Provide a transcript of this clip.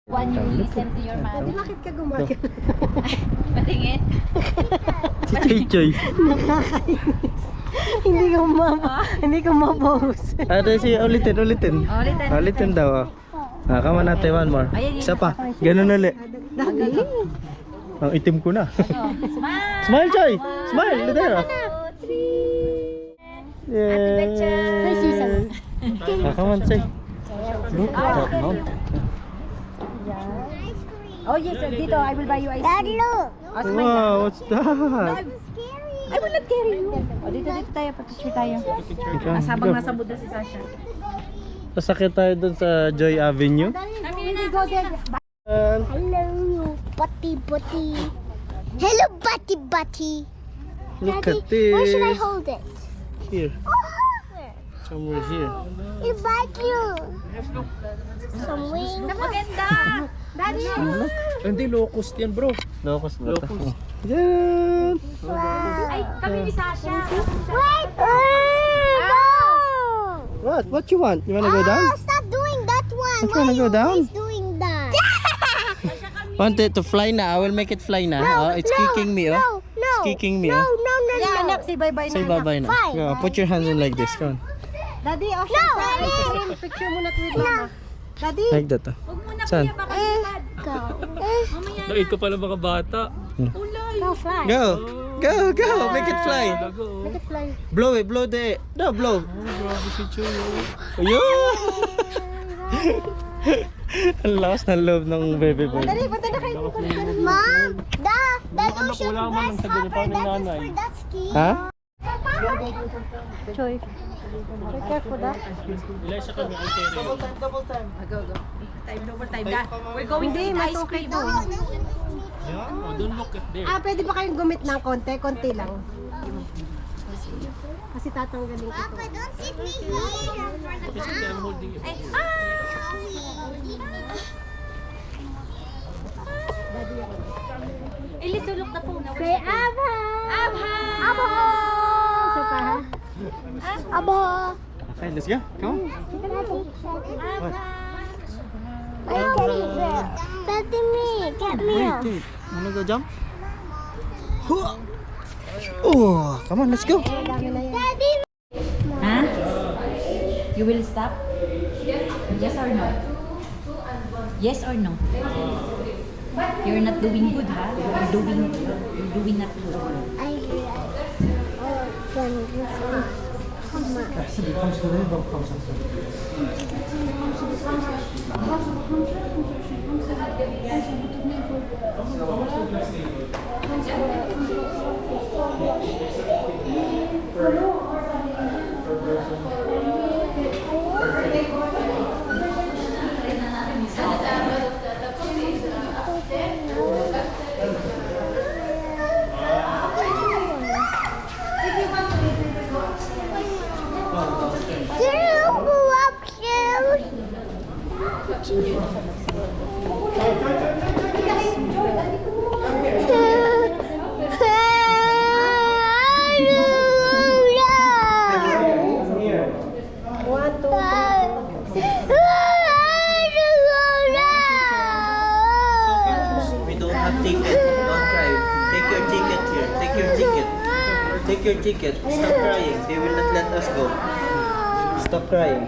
When you listen to your mother. Bakit ka gumagano? Patingin. Si Choi. Nakakainis. Hindi ko ma-pose. Sige, ulitin. Ulitin daw. Come on natin, one more. Isa pa. Ganun ulit. Ang itim ko na. Smile. Smile, Choi. Smile. Litera. Yay. Come on, Choi. Look at that mountain. Oh yes, dito. I will buy you ice cream. Daddy, look. Wow, what's that? I will not carry you. Oh, dito tayo. Picture tayo. Habang nasa Buddha si Sasha. Sasakit tayo dun sa Joy Avenue. Hello, Butty. Hello, Butty. Look Daddy, at this. where should I hold it? Here. Somewhere here. Invite you. Some wings. Maganda. Daddy, Hindi, locust yan bro. Locust ba ito? Yan. Ay, kami ni Sasha. wait. No. What you want? You wanna go down? Stop doing that one. Don't you wanna go down? Why are you always doing that? Want it to fly na? I will make it fly na. Oh, it's kicking me, oh. No. It's kicking me, oh. No. Anak, say bye-bye Say bye-bye na. Fine. Go, put your hands in like this. Come on. Daddy, oh, No. picture muna with mama. Daddy, Like that, oh. huwag muna Saan? kuya, baka lumipad. Go. Mamaya na. Nakita pala mga bata. Ulay. Go fly. Go. Make it fly. Make it fly. Blow it. Blow the... No, blow. Grabe si Choi. Ayun. Ang lakas ng loob ng baby boy. Daddy, punta na kayo. Mom, the ocean wala man ang sagot pa ng nanay. that ski. Ha? Choi. Choi, careful da. Ilan siya kami ang carry. Go. Double time da. We're going to eat ice cream. Oh, don't look at there. Pwede ba kayong gumit ng konti lang. Kasi tatanggalin ko to. Don't sit me here. Kasi I'm holding it. Elise, look the phone. Say Abha. Abha. Abo. Isa pa ha? Abo. Okay, let's go. Come on. Wait, Teddy bear. Daddy me. Get me off. Wait. Wanna go jump? Oh, come on, let's go. Daddy. Huh? You will stop? Yes or no? Yes or no? You're not doing good, ha? You're doing not good. I We don't have ticket. Don't cry. Take your ticket here. Take your ticket. Stop crying. They will not let us go. Stop crying.